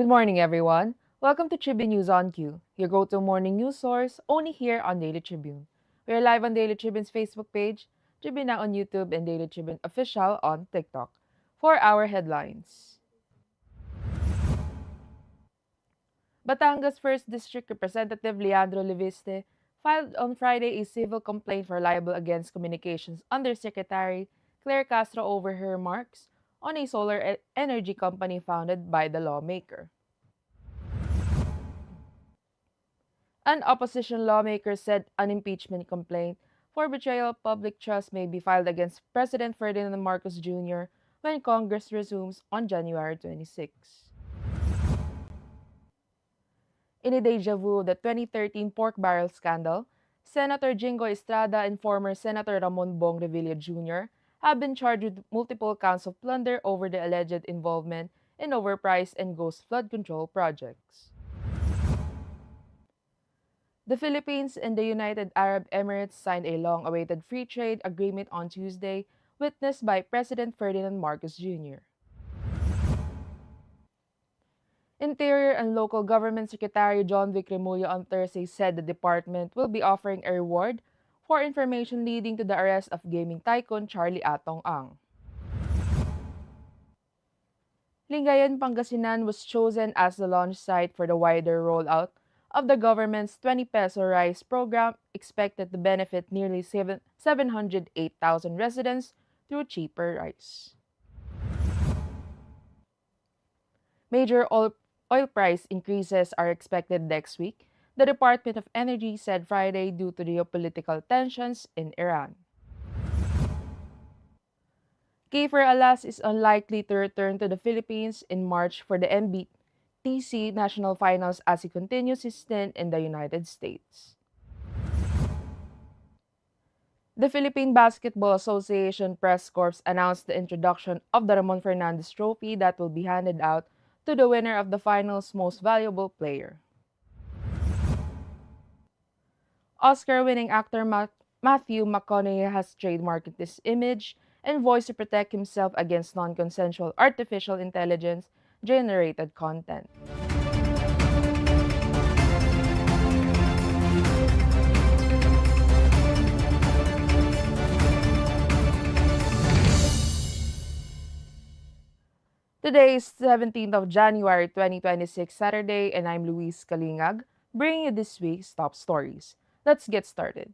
Good morning, everyone. Welcome to Tribune News on Q, your go-to morning news source, only here on Daily Tribune. We are live on Daily Tribune's Facebook page, Tribune Now on YouTube, and Daily Tribune Official on TikTok. For our headlines, Batangas 1st District Representative Leandro Leviste filed on Friday a civil complaint for libel against Communications Undersecretary Claire Castro over her remarks on a solar energy company founded by the lawmaker. An opposition lawmaker said an impeachment complaint for betrayal of public trust may be filed against President Ferdinand Marcos Jr. when Congress resumes on January 26. In a deja vu of the 2013 pork barrel scandal, Senator Jingo Estrada and former Senator Ramon Bong Revilla Jr. have been charged with multiple counts of plunder over the alleged involvement in overpriced and ghost flood control projects. The Philippines and the United Arab Emirates signed a long-awaited free trade agreement on Tuesday, witnessed by President Ferdinand Marcos Jr. Interior and Local Government Secretary John Vic Remulla on Thursday said the department will be offering a reward for information leading to the arrest of gaming tycoon Charlie Atong Ang. Lingayen, Pangasinan was chosen as the launch site for the wider rollout of the government's 20 peso rice program, expected to benefit nearly 708,000 residents through cheaper rice. Major oil price increases are expected next week, the Department of Energy said Friday, due to geopolitical tensions in Iran. Kiefer Alas is unlikely to return to the Philippines in March for the MBTC National Finals as he continues his stint in the United States. The Philippine Basketball Association Press Corps announced the introduction of the Ramon Fernandez Trophy that will be handed out to the winner of the final's most valuable player. Oscar-winning actor Matthew McConaughey has trademarked this image and voice to protect himself against non-consensual artificial intelligence-generated content. Today is 17th of January 2026, Saturday, and I'm Louisse Kalingag, bringing you this week's top stories. Let's get started.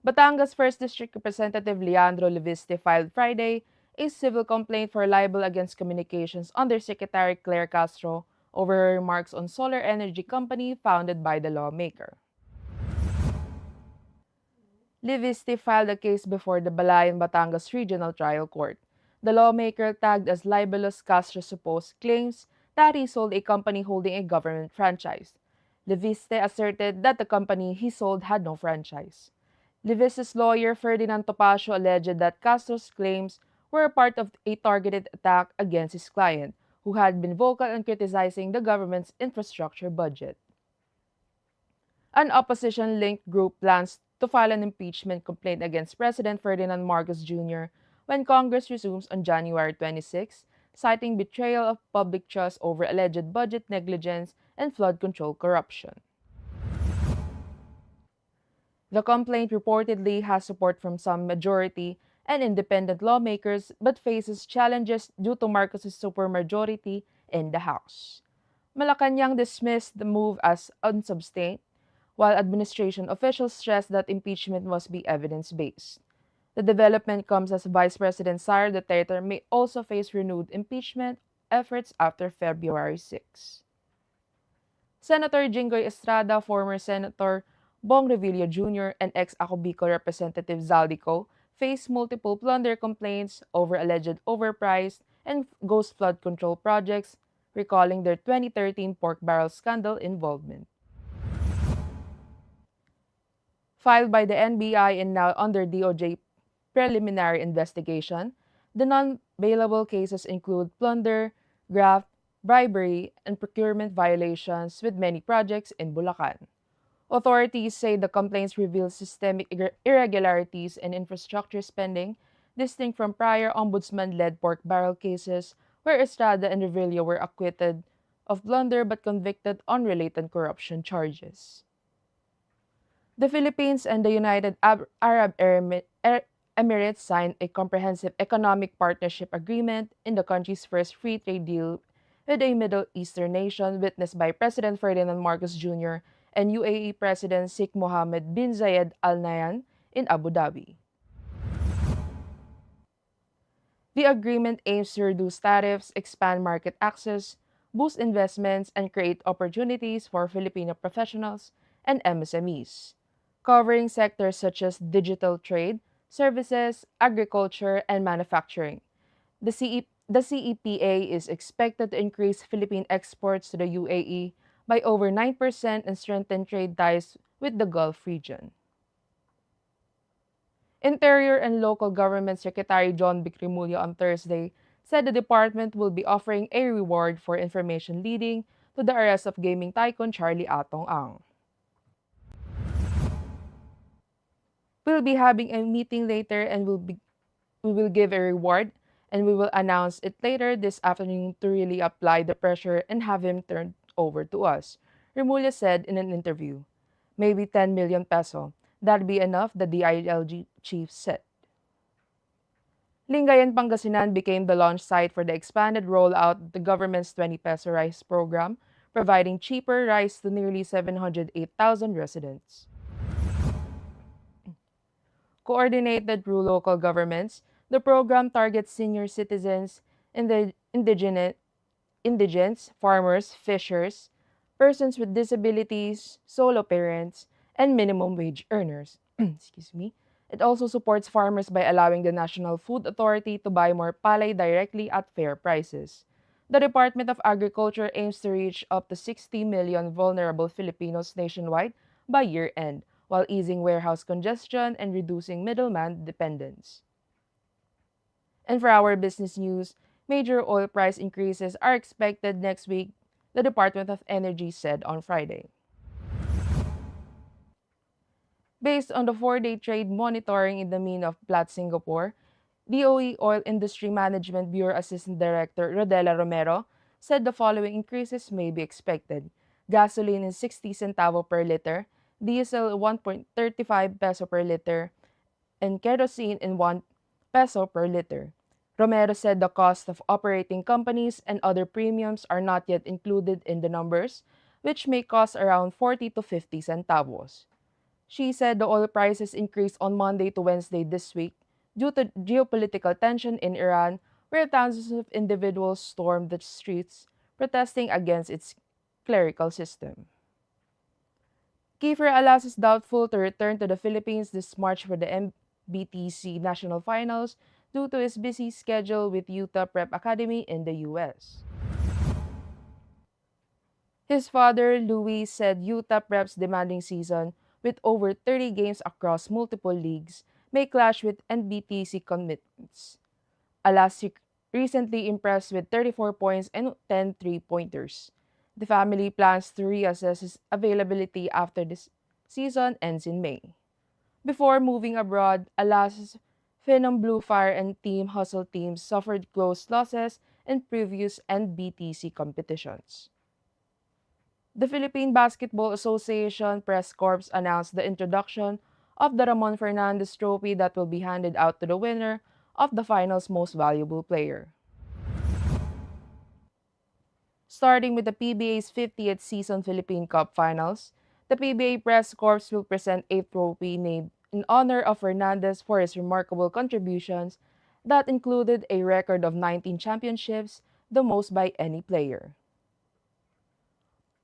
Batangas 1st District Representative Leandro Leviste filed Friday a civil complaint for libel against Communications Undersecretary Claire Castro over her remarks on solar energy company founded by the lawmaker. Leviste filed a case before the Balayan Batangas Regional Trial Court. The lawmaker tagged as libelous Castro's supposed claims that he sold a company holding a government franchise. Leviste asserted that the company he sold had no franchise. Leviste's lawyer Ferdinand Topacio alleged that Castro's claims were a part of a targeted attack against his client, who had been vocal in criticizing the government's infrastructure budget. An opposition-linked group plans to file an impeachment complaint against President Ferdinand Marcos Jr. when Congress resumes on January 26, citing betrayal of public trust over alleged budget negligence and flood control corruption. The complaint reportedly has support from some majority and independent lawmakers but faces challenges due to Marcos' supermajority in the House. Malacanang dismissed the move as unsubstantiated, while administration officials stressed that impeachment must be evidence-based. The development comes as Vice President Sara Duterte may also face renewed impeachment efforts after February 6. Senator Jingoy Estrada, former Senator Bong Revilla Jr., and ex-Ako Bicol Representative Zaldico face multiple plunder complaints over alleged overpriced and ghost flood control projects, recalling their 2013 pork barrel scandal involvement. Filed by the NBI and now under DOJ preliminary investigation, the non-bailable cases include plunder, graft, bribery, and procurement violations with many projects in Bulacan. Authorities say the complaints reveal systemic irregularities in infrastructure spending, distinct from prior ombudsman-led pork barrel cases where Estrada and Revilla were acquitted of blunder but convicted on related corruption charges. The Philippines and the Emirates signed a comprehensive economic partnership agreement in the country's first free trade deal with a Middle Eastern nation witnessed by President Ferdinand Marcos Jr. and UAE President Sheikh Mohammed bin Zayed Al Nahyan in Abu Dhabi. The agreement aims to reduce tariffs, expand market access, boost investments, and create opportunities for Filipino professionals and MSMEs, covering sectors such as digital trade, services, agriculture, and manufacturing. The CEPA is expected to increase Philippine exports to the UAE by over 9% and strengthen trade ties with the Gulf region. Interior and Local Government Secretary John Bicrimullo on Thursday said the department will be offering a reward for information leading to the arrest of gaming tycoon Charlie Atong Ang. We'll be having a meeting later and we will give a reward and we will announce it later this afternoon to really apply the pressure and have him turned over to us, Remulla said in an interview. Maybe 10 million peso. That'd be enough, the DILG chief said. Lingayen, Pangasinan became the launch site for the expanded rollout of the government's 20 peso rice program, providing cheaper rice to nearly 708,000 residents. Coordinated through local governments, the program targets senior citizens, indigents, farmers, fishers, persons with disabilities, solo parents, and minimum wage earners. Excuse me. It also supports farmers by allowing the National Food Authority to buy more palay directly at fair prices. The Department of Agriculture aims to reach up to 60 million vulnerable Filipinos nationwide by year end, while easing warehouse congestion and reducing middleman dependence. And for our business news, major oil price increases are expected next week, the Department of Energy said on Friday. Based on the 4-day trade monitoring in the Mine of Platts, Singapore, DOE Oil Industry Management Bureau Assistant Director Rodela Romero said the following increases may be expected. Gasoline in 60 centavo per liter, diesel 1.35 peso per liter, and kerosene in 1 peso per liter. Romero said the cost of operating companies and other premiums are not yet included in the numbers, which may cost around 40 to 50 centavos. She said the oil prices increased on Monday to Wednesday this week due to geopolitical tension in Iran, where thousands of individuals stormed the streets protesting against its clerical system. Kiefer Alas is doubtful to return to the Philippines this March for the MBTC National Finals due to his busy schedule with Utah Prep Academy in the U.S. His father, Louisse, said Utah Prep's demanding season, with over 30 games across multiple leagues, may clash with NBTC commitments. Alas recently impressed with 34 points and 10 three-pointers. The family plans to reassess his availability after this season ends in May. Before moving abroad, Alas's Phenom Blue Fire and Team Hustle teams suffered close losses in previous NBTC competitions. The Philippine Basketball Association Press Corps announced the introduction of the Ramon Fernandez Trophy that will be handed out to the winner of the final's most valuable player. Starting with the PBA's 50th season Philippine Cup Finals, the PBA Press Corps will present a trophy named in honor of Fernandez for his remarkable contributions that included a record of 19 championships, the most by any player.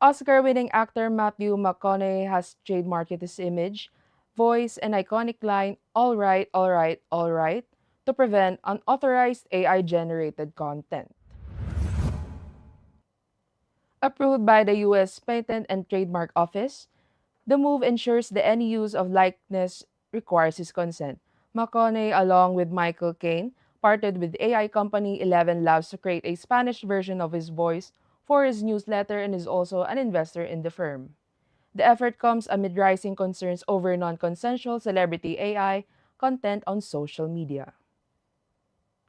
Oscar-winning actor Matthew McConaughey has trademarked his image, voice, and iconic line, "All right, all right, all right," to prevent unauthorized AI-generated content. Approved by the U.S. Patent and Trademark Office, the move ensures that any use of likeness requires his consent. McConaughey, along with Michael Caine, partnered with AI company 11 Labs to create a Spanish version of his voice for his newsletter and is also an investor in the firm. The effort comes amid rising concerns over non-consensual celebrity AI content on social media.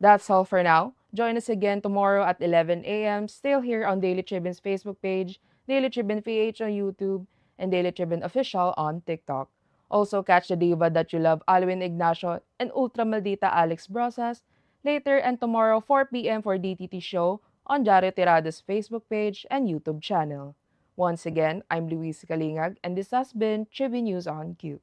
That's all for now. Join us again tomorrow at 11 a.m. still here on Daily Tribune's Facebook page, Daily Tribune PH on YouTube, and Daily Tribune Official on TikTok. Also, catch the diva that you love, Alwin Ignacio, and Ultra Maldita Alex Brosas, later and tomorrow 4 p.m. for DTT Show on Jare Tirada's Facebook page and YouTube channel. Once again, I'm Louise Kalingag, and this has been Tribune News on Cue.